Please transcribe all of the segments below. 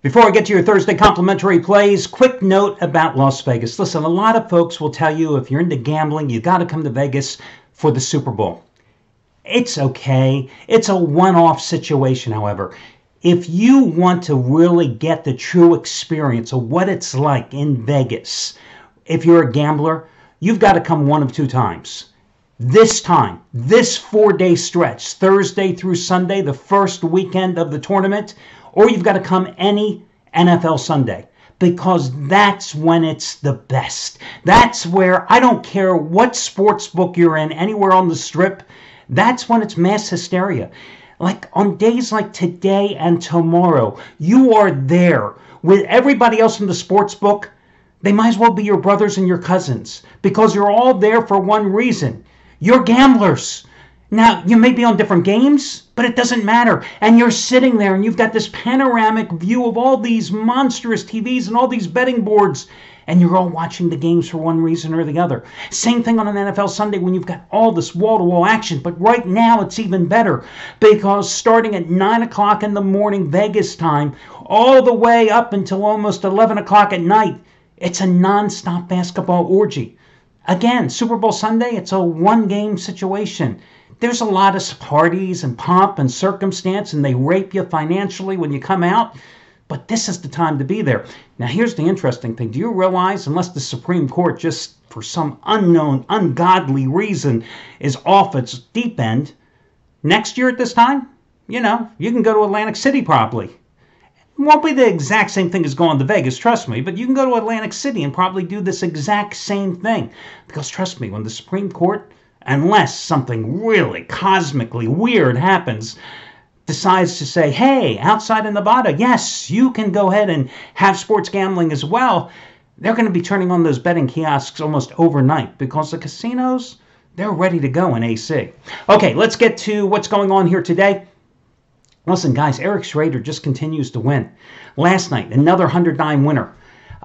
Before I get to your Thursday complimentary plays, quick note about Las Vegas. Listen, a lot of folks will tell you if you're into gambling, you got to come to Vegas for the Super Bowl. It's okay. It's a one-off situation, however. If you want to really get the true experience of what it's like in Vegas, if you're a gambler, you've got to come one of two times. This time, this 4-day stretch, Thursday through Sunday, the first weekend of the tournament, or you've got to come any NFL Sunday, because that's when it's the best. That's where, I don't care what sports book you're in, anywhere on the strip, that's when it's mass hysteria. Like on days like today and tomorrow, you are there with everybody else in the sports book. They might as well be your brothers and your cousins, because you're all there for one reason. You're gamblers. Now, you may be on different games, but it doesn't matter. And you're sitting there and you've got this panoramic view of all these monstrous TVs and all these betting boards, and you're all watching the games for one reason or the other. Same thing on an NFL Sunday when you've got all this wall-to-wall action, but right now it's even better, because starting at 9 o'clock in the morning Vegas time, all the way up until almost 11 o'clock at night, it's a non-stop basketball orgy. Again, Super Bowl Sunday, it's a one-game situation. There's a lot of parties and pomp and circumstance, and they rape you financially when you come out. But this is the time to be there. Now, here's the interesting thing. Do you realize, unless the Supreme Court just for some unknown, ungodly reason is off its deep end, next year at this time, you can go to Atlantic City probably. It won't be the exact same thing as going to Vegas, trust me, but you can go to Atlantic City and probably do this exact same thing. Because trust me, when the Supreme Court, unless something really cosmically weird happens, decides to say, hey, outside of Nevada, yes, you can go ahead and have sports gambling as well, they're going to be turning on those betting kiosks almost overnight, because the casinos, they're ready to go in AC. Okay, let's get to what's going on here today. Listen, guys, Eric Schrader just continues to win. Last night, another 100-dime winner.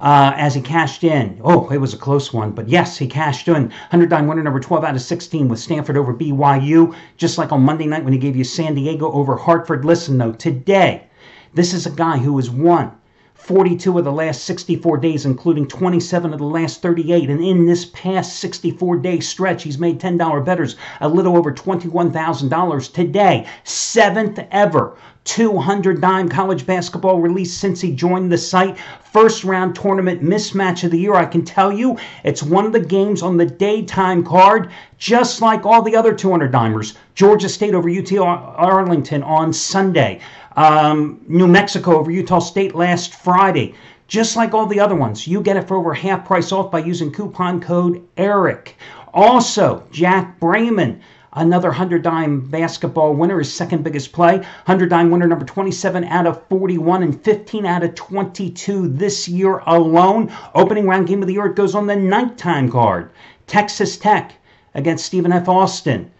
As he cashed in. Oh, it was a close one, but yes, he cashed in. 100-dime winner number 12 out of 16 with Stanford over BYU, just like on Monday night when he gave you San Diego over Hartford. Listen, though, today, this is a guy who has won 42 of the last 64 days, including 27 of the last 38. And in this past 64-day stretch, he's made $10 bettors a little over $21,000 today. 7th ever 200-dime college basketball release since he joined the site. First round tournament mismatch of the year. I can tell you it's one of the games on the daytime card, just like all the other 200-dimers. Georgia State over UT Arlington on Sunday. New Mexico over Utah State last Friday. Just like all the other ones, you get it for over half price off by using coupon code ERIC. Also, Jack Brayman, another 100-dime basketball winner, his second biggest play. 100-dime winner number 27 out of 41 and 15 out of 22 this year alone. Opening round game of the year, it goes on the nighttime card. Texas Tech against Stephen F. Austin.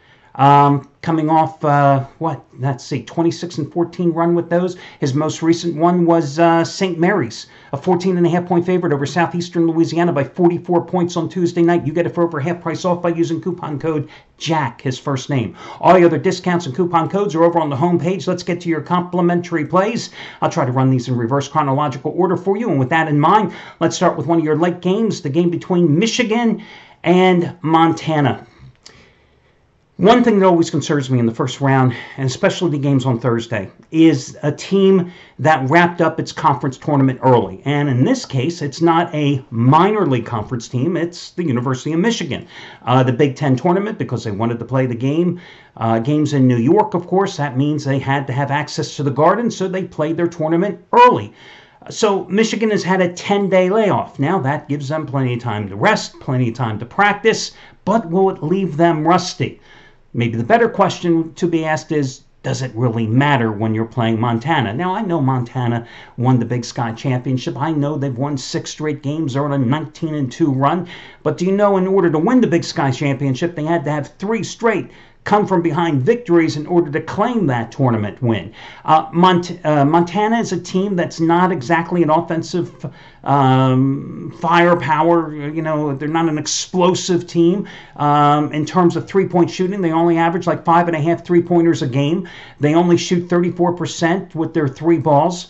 Coming off, 26-14 run with those. His most recent one was St. Mary's, a 14.5-point favorite over Southeastern Louisiana by 44 points on Tuesday night. You get it for over half price off by using coupon code JACK, his first name. All the other discounts and coupon codes are over on the homepage. Let's get to your complimentary plays. I'll try to run these in reverse chronological order for you. And with that in mind, let's start with one of your late games, the game between Michigan and Montana. One thing that always concerns me in the first round, and especially the games on Thursday, is a team that wrapped up its conference tournament early. And in this case, it's not a minor league conference team. It's the University of Michigan. The Big Ten tournament, because they wanted to play the games in New York, of course. That means they had to have access to the Garden, so they played their tournament early. So Michigan has had a 10-day layoff. Now that gives them plenty of time to rest, plenty of time to practice, but will it leave them rusty? Maybe the better question to be asked is, does it really matter when you're playing Montana? Now, I know Montana won the Big Sky Championship. I know they've won 6 straight games. They're on a 19-2 run. But do you know in order to win the Big Sky Championship, they had to have 3 straight come from behind victories in order to claim that tournament win. Montana is a team that's not exactly an offensive firepower. You know, they're not an explosive team in terms of three-point shooting. They only average like 5.5 three-pointers a game. They only shoot 34% with their three balls.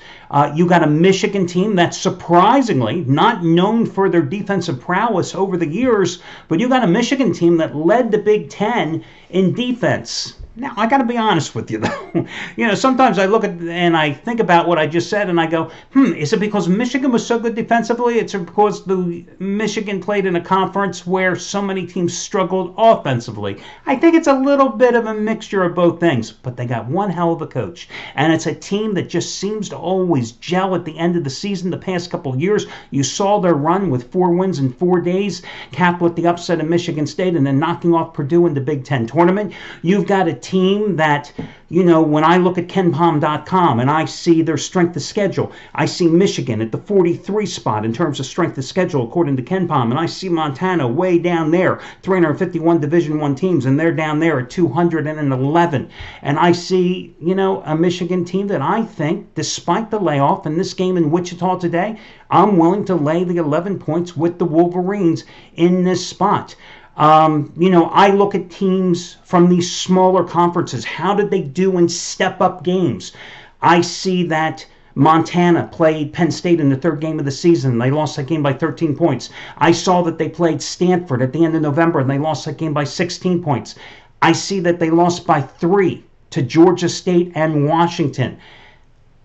You got a Michigan team that's surprisingly not known for their defensive prowess over the years, but you got a Michigan team that led the Big Ten in defense. Now, I got to be honest with you, though. You know, sometimes I look at and I think about what I just said and I go, is it because Michigan was so good defensively? It's because the Michigan played in a conference where so many teams struggled offensively. I think it's a little bit of a mixture of both things, but they got one hell of a coach. And it's a team that just seems to always gel at the end of the season. The past couple of years, you saw their run with 4 wins in 4 days, capped with the upset of Michigan State and then knocking off Purdue in the Big Ten tournament. You've got a team that, you know, when I look at KenPom.com and I see their strength of schedule, I see Michigan at the 43 spot in terms of strength of schedule according to KenPom, and I see Montana way down there, 351 Division I teams, and they're down there at 211. And I see, you know, a Michigan team that I think, despite the layoff in this game in Wichita today, I'm willing to lay the 11 points with the Wolverines in this spot. You know, I look at teams from these smaller conferences. How did they do in step-up games? I see that Montana played Penn State in the 3rd game of the season. They lost that game by 13 points. I saw that they played Stanford at the end of November, and they lost that game by 16 points. I see that they lost by 3 to Georgia State and Washington.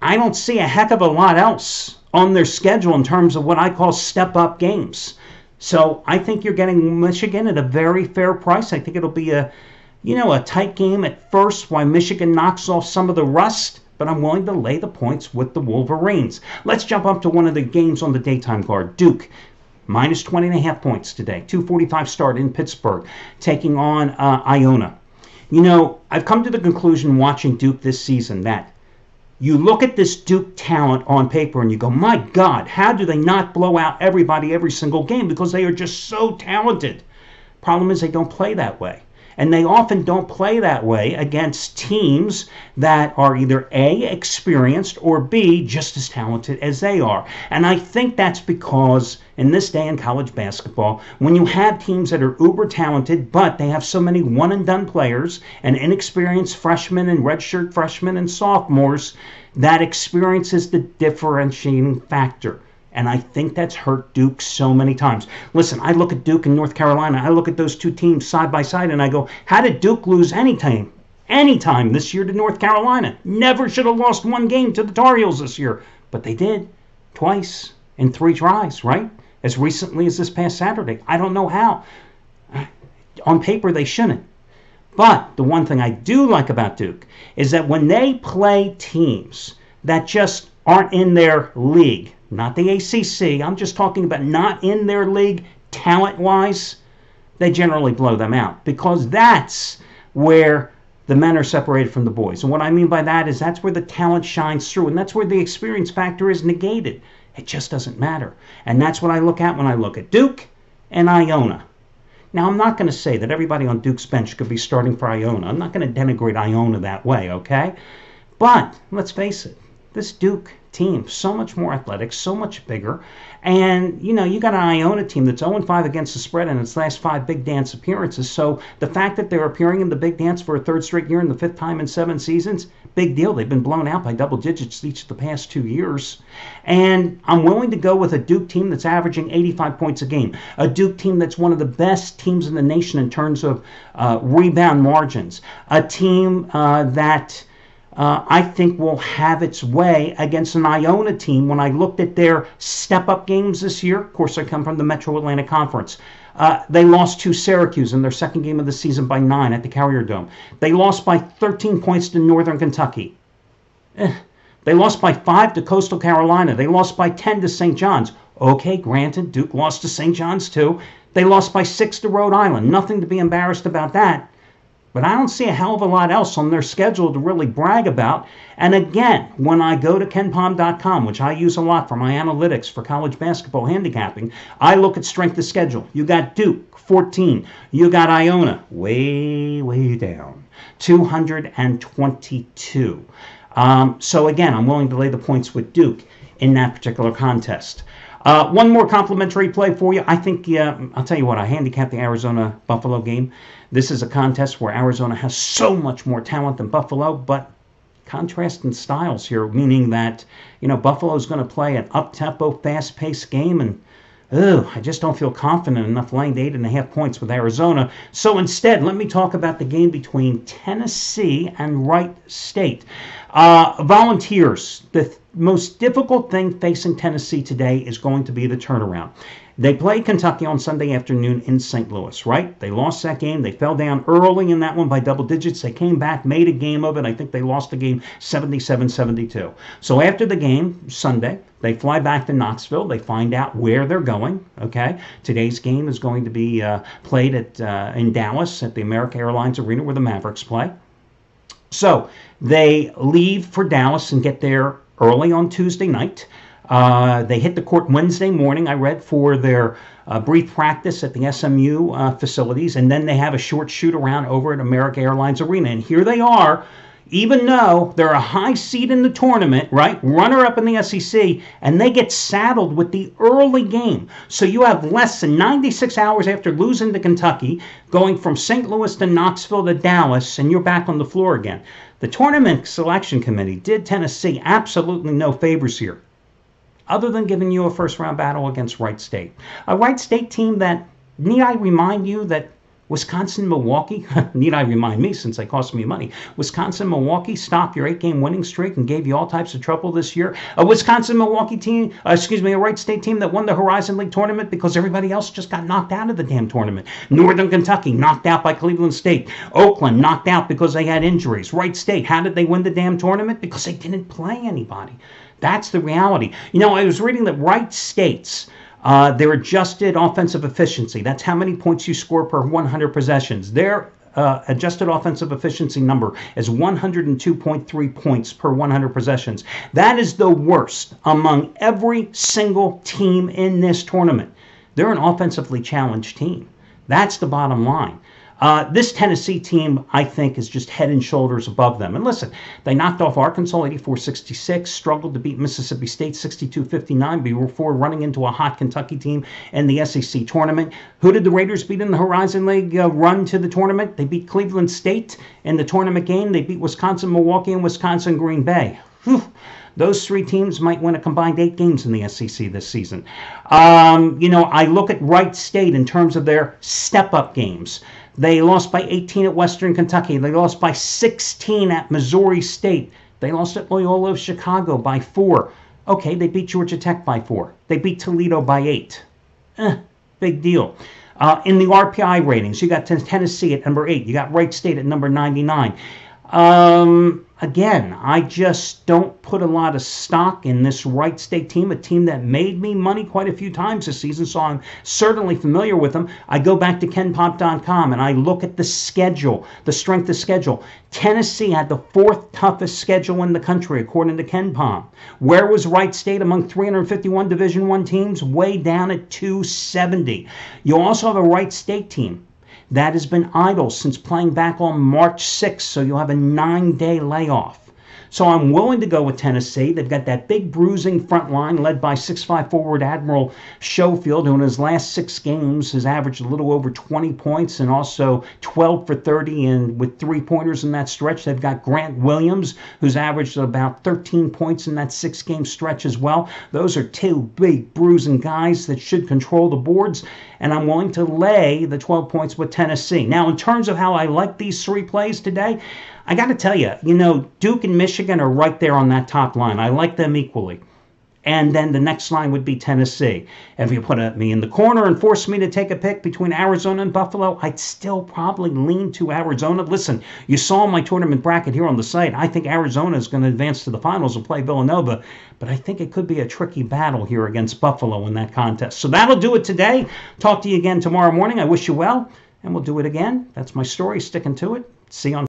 I don't see a heck of a lot else on their schedule in terms of what I call step-up games. So I think you're getting Michigan at a very fair price. I think it'll be a tight game at first while Michigan knocks off some of the rust, but I'm willing to lay the points with the Wolverines. Let's jump up to one of the games on the daytime card. Duke, minus 20.5 points today. 2:45 start in Pittsburgh, taking on Iona. You know, I've come to the conclusion watching Duke this season that you look at this Duke talent on paper and you go, my God, how do they not blow out everybody every single game? Because they are just so talented. Problem is they don't play that way. And they often don't play that way against teams that are either A, experienced, or B, just as talented as they are. And I think that's because in this day in college basketball, when you have teams that are uber talented, but they have so many one-and-done players and inexperienced freshmen and redshirt freshmen and sophomores, that experience is the differentiating factor. And I think that's hurt Duke so many times. Listen, I look at Duke and North Carolina. I look at those two teams side by side, and I go, how did Duke lose any time this year to North Carolina? Never should have lost one game to the Tar Heels this year. But they did, twice, in 3 tries, right? As recently as this past Saturday. I don't know how. On paper, they shouldn't. But the one thing I do like about Duke is that when they play teams that just aren't in their league, not the ACC, I'm just talking about not in their league talent-wise, they generally blow them out because that's where the men are separated from the boys. And what I mean by that is that's where the talent shines through, and that's where the experience factor is negated. It just doesn't matter. And that's what I look at when I look at Duke and Iona. Now, I'm not going to say that everybody on Duke's bench could be starting for Iona. I'm not going to denigrate Iona that way, okay? But let's face it, this Duke team, so much more athletic, so much bigger. And, you know, you got an Iona team that's 0-5 against the spread in its last 5 Big Dance appearances. So the fact that they're appearing in the Big Dance for a 3rd straight year and the 5th time in 7 seasons, big deal. They've been blown out by double digits each of the past 2 years. And I'm willing to go with a Duke team that's averaging 85 points a game. A Duke team that's one of the best teams in the nation in terms of rebound margins. A team that I think will have its way against an Iona team. When I looked at their step-up games this year, of course I come from the Metro Atlantic Conference, they lost to Syracuse in their 2nd game of the season by 9 at the Carrier Dome. They lost by 13 points to Northern Kentucky. They lost by 5 to Coastal Carolina. They lost by 10 to St. John's. Okay, granted, Duke lost to St. John's too. They lost by 6 to Rhode Island. Nothing to be embarrassed about that. But I don't see a hell of a lot else on their schedule to really brag about. And again, when I go to KenPom.com, which I use a lot for my analytics for college basketball handicapping, I look at strength of schedule. You got Duke, 14. You got Iona, way, way down. 222. So again, I'm willing to lay the points with Duke in that particular contest. One more complimentary play for you. I think, I'll tell you what, I handicapped the Arizona-Buffalo game. This is a contest where Arizona has so much more talent than Buffalo, but contrast in styles here, meaning that, Buffalo is going to play an up-tempo, fast-paced game, and I just don't feel confident enough laying the 8.5 points with Arizona. So instead, let me talk about the game between Tennessee and Wright State. Volunteers, the most difficult thing facing Tennessee today is going to be the turnaround. They played Kentucky on Sunday afternoon in St. Louis, right? They lost that game. They fell down early in that one by double digits. They came back, made a game of it. I think they lost the game 77-72. So after the game, Sunday, they fly back to Knoxville. They find out where they're going, okay? Today's game is going to be played in Dallas at the American Airlines Arena where the Mavericks play. So they leave for Dallas and get there early on Tuesday night. They hit the court Wednesday morning, I read, for their brief practice at the SMU facilities, and then they have a short shoot-around over at American Airlines Arena. And here they are, even though they're a high seed in the tournament, right, runner-up in the SEC, and they get saddled with the early game. So you have less than 96 hours after losing to Kentucky, going from St. Louis to Knoxville to Dallas, and you're back on the floor again. The tournament selection committee did Tennessee absolutely no favors here, other than giving you a first-round battle against Wright State. A Wright State team that, need I remind you that Wisconsin-Milwaukee, need I remind me since they cost me money, Wisconsin-Milwaukee stopped your 8-game winning streak and gave you all types of trouble this year. A Wisconsin-Milwaukee team, a Wright State team that won the Horizon League tournament because everybody else just got knocked out of the damn tournament. Northern Kentucky knocked out by Cleveland State. Oakland knocked out because they had injuries. Wright State, how did they win the damn tournament? Because they didn't play anybody. That's the reality. I was reading that Wright State's their adjusted offensive efficiency, that's how many points you score per 100 possessions. Their adjusted offensive efficiency number is 102.3 points per 100 possessions. That is the worst among every single team in this tournament. They're an offensively challenged team. That's the bottom line. This Tennessee team, I think, is just head and shoulders above them. And listen, they knocked off Arkansas 84-66, struggled to beat Mississippi State 62-59 before running into a hot Kentucky team in the SEC tournament. Who did the Raiders beat in the Horizon League run to the tournament? They beat Cleveland State in the tournament game. They beat Wisconsin-Milwaukee and Wisconsin-Green Bay. Whew. Those three teams might win a combined 8 games in the SEC this season. I look at Wright State in terms of their step-up games. They lost by 18 at Western Kentucky. They lost by 16 at Missouri State. They lost at Loyola of Chicago by 4. Okay, they beat Georgia Tech by 4. They beat Toledo by 8. Big deal. In the RPI ratings, you got Tennessee at number 8. You got Wright State at number 99. Again, I just don't put a lot of stock in this Wright State team, a team that made me money quite a few times this season, so I'm certainly familiar with them. I go back to KenPom.com and I look at the schedule, the strength of schedule. Tennessee had the 4th toughest schedule in the country, according to KenPom. Where was Wright State among 351 Division I teams? Way down at 270. You also have a Wright State team that has been idle since playing back on March 6th, so you'll have a 9-day layoff. So I'm willing to go with Tennessee. They've got that big bruising front line led by 6'5" forward Admiral Schofield, who in his last 6 games has averaged a little over 20 points and also 12 for 30 and with 3-pointers in that stretch. They've got Grant Williams, who's averaged about 13 points in that 6-game stretch as well. Those are 2 big bruising guys that should control the boards, and I'm willing to lay the 12 points with Tennessee. Now, in terms of how I like these 3 plays today, I got to tell you, Duke and Michigan are right there on that top line. I like them equally. And then the next line would be Tennessee. If you put me in the corner and force me to take a pick between Arizona and Buffalo, I'd still probably lean to Arizona. Listen, you saw my tournament bracket here on the site. I think Arizona is going to advance to the finals and play Villanova, but I think it could be a tricky battle here against Buffalo in that contest. So that'll do it today. Talk to you again tomorrow morning. I wish you well, and we'll do it again. That's my story. Sticking to it. See you on